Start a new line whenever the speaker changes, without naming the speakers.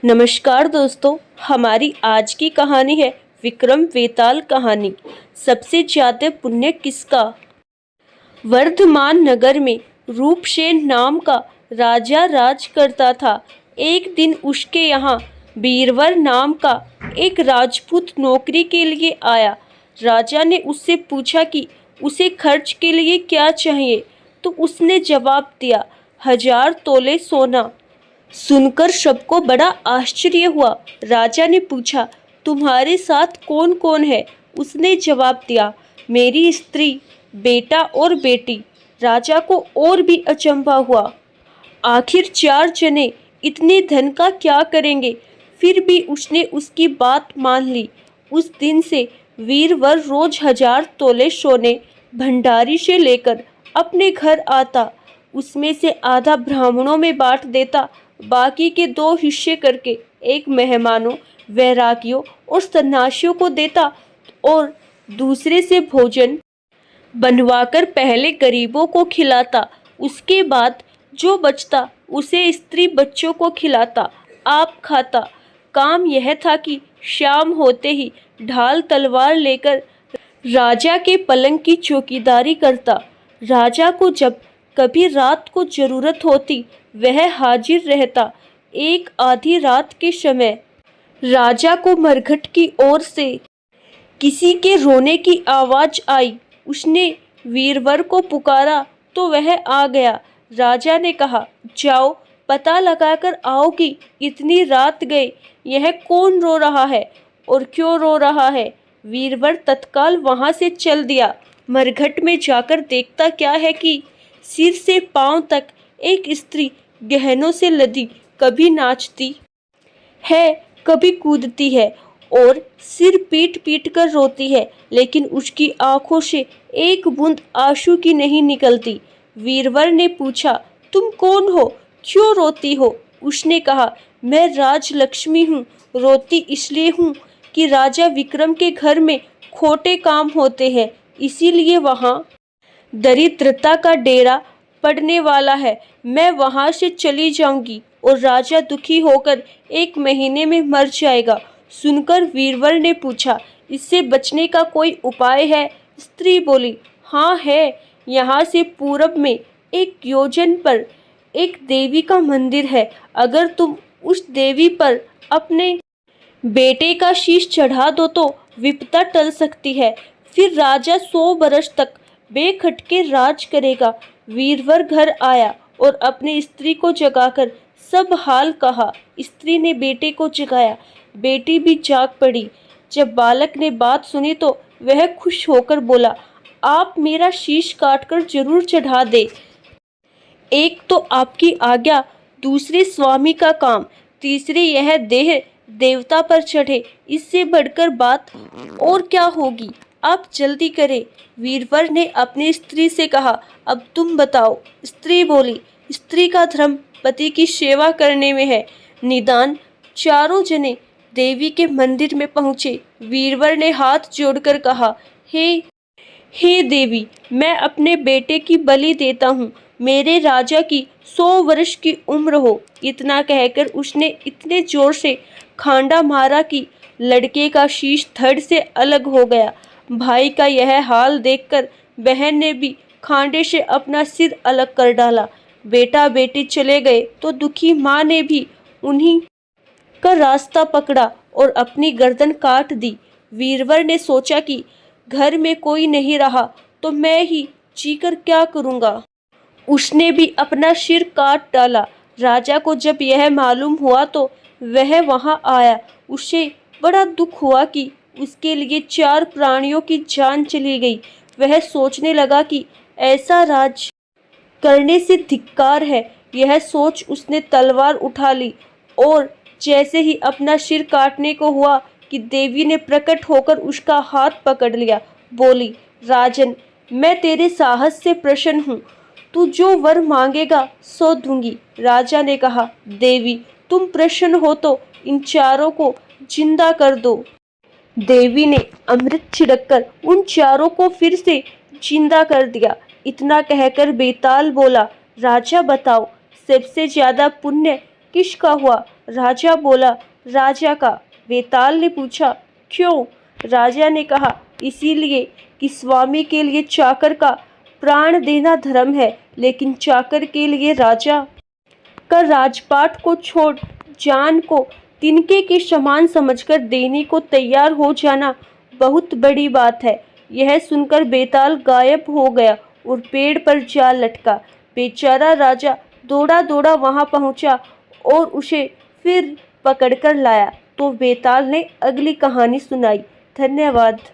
नमस्कार दोस्तों। हमारी आज की कहानी है विक्रम वेताल कहानी। सबसे ज्यादा पुण्य किसका। वर्धमान नगर में रूपसेन नाम का राजा राज करता था। एक दिन उसके यहाँ बीरवर नाम का एक राजपूत नौकरी के लिए आया। राजा ने उससे पूछा कि उसे खर्च के लिए क्या चाहिए, तो उसने जवाब दिया, 1000 तोले सोना। सुनकर सबको बड़ा आश्चर्य हुआ। राजा ने पूछा, तुम्हारे साथ कौन कौन है? उसने जवाब दिया, मेरी स्त्री, बेटा और बेटी। राजा को और भी अचंभा हुआ। आखिर 4 जने इतने धन का क्या करेंगे? फिर भी उसने उसकी बात मान ली। उस दिन से वीरवर रोज 1000 तोले सोने भंडारी से लेकर अपने घर आता। उसमें से आधा ब्राह्मणों में बांट देता, बाकी के 2 हिस्से करके एक मेहमानों, वैरागियों और सन्यासियों को देता और दूसरे से भोजन बनवाकर पहले गरीबों को खिलाता। उसके बाद जो बचता उसे स्त्री बच्चों को खिलाता, आप खाता। काम यह था कि शाम होते ही ढाल तलवार लेकर राजा के पलंग की चौकीदारी करता। राजा को जब कभी रात को जरूरत होती वह हाजिर रहता। एक आधी रात के समय राजा को मरघट की ओर से किसी के रोने की आवाज आई। उसने वीरवर को पुकारा तो वह आ गया। राजा ने कहा, जाओ पता लगाकर आओ कि इतनी रात गए यह कौन रो रहा है और क्यों रो रहा है। वीरवर तत्काल वहां से चल दिया। मरघट में जाकर देखता क्या है कि सिर से पांव तक एक स्त्री गहनों से लदी कभी नाचती है, कभी कूदती है और सिर पीट पीट कर रोती है, लेकिन उसकी आंखों से एक बूंद आंसू की नहीं निकलती। वीरवर ने पूछा, तुम कौन हो, क्यों रोती हो? उसने कहा, मैं राजलक्ष्मी हूँ। रोती इसलिए हूँ कि राजा विक्रम के घर में खोटे काम होते हैं, इसीलिए वहाँ दरिद्रता का डेरा पड़ने वाला है। मैं वहां से चली जाऊंगी और राजा दुखी होकर 1 महीने में मर जाएगा। सुनकर वीरवर ने पूछा, इससे बचने का कोई उपाय है? स्त्री बोली, हाँ है। यहाँ से पूरब में 1 योजन पर एक देवी का मंदिर है। अगर तुम उस देवी पर अपने बेटे का शीश चढ़ा दो तो विपदा टल सकती है। फिर राजा 100 बरस तक बेखटके राज करेगा। वीरवर घर आया और अपनी स्त्री को जगाकर सब हाल कहा। स्त्री ने बेटे को जगाया, बेटी भी जाग पड़ी। जब बालक ने बात सुनी तो वह खुश होकर बोला, आप मेरा शीश काटकर जरूर चढ़ा दे। एक तो आपकी आज्ञा, दूसरे स्वामी का काम, तीसरे यह देह देवता पर चढ़े, इससे बढ़कर बात और क्या होगी? आप जल्दी करें। वीरवर ने अपनी स्त्री से कहा, अब तुम बताओ। स्त्री बोली, स्त्री का धर्म पति की सेवा करने में है। निदान चारों जने देवी के मंदिर में पहुँचे। वीरवर ने हाथ जोड़कर कहा, हे देवी, मैं अपने बेटे की बलि देता हूँ। मेरे राजा की 100 वर्ष की उम्र हो। इतना कहकर उसने इतने जोर से खांडा मारा कि लड़के का शीश धड़ से अलग हो गया। भाई का यह हाल देखकर बहन ने भी खांडे से अपना सिर अलग कर डाला। बेटा बेटी चले गए तो दुखी माँ ने भी उन्हीं का रास्ता पकड़ा और अपनी गर्दन काट दी। वीरवर ने सोचा कि घर में कोई नहीं रहा तो मैं ही जीकर क्या करूँगा। उसने भी अपना सिर काट डाला। राजा को जब यह मालूम हुआ तो वह वहाँ आया। उसे बड़ा दुख हुआ कि उसके लिए 4 प्राणियों की जान चली गई। वह सोचने लगा कि ऐसा राज करने से धिक्कार है। यह सोच उसने तलवार उठा ली और जैसे ही अपना सिर काटने को हुआ कि देवी ने प्रकट होकर उसका हाथ पकड़ लिया। बोली, राजन, मैं तेरे साहस से प्रसन्न हूँ। तू जो वर मांगेगा सो दूंगी। राजा ने कहा, देवी, तुम प्रसन्न हो तो इन 4 को जिंदा कर दो। देवी ने अमृत छिड़ककर उन 4 को फिर से जिंदा कर दिया। इतना कहकर बेताल बोला, राजा बताओ, सबसे ज्यादा पुण्य किसका हुआ? राजा बोला, राजा का। बेताल ने पूछा, क्यों? राजा ने कहा, इसीलिए कि स्वामी के लिए चाकर का प्राण देना धर्म है, लेकिन चाकर के लिए राजा का राजपाट को छोड़ जान को तिनके के समान समझकर देने को तैयार हो जाना बहुत बड़ी बात है। यह सुनकर बेताल गायब हो गया और पेड़ पर जा लटका। बेचारा राजा दौड़ा दौड़ा वहां पहुंचा और उसे फिर पकड़कर लाया। तो बेताल ने अगली कहानी सुनाई। धन्यवाद।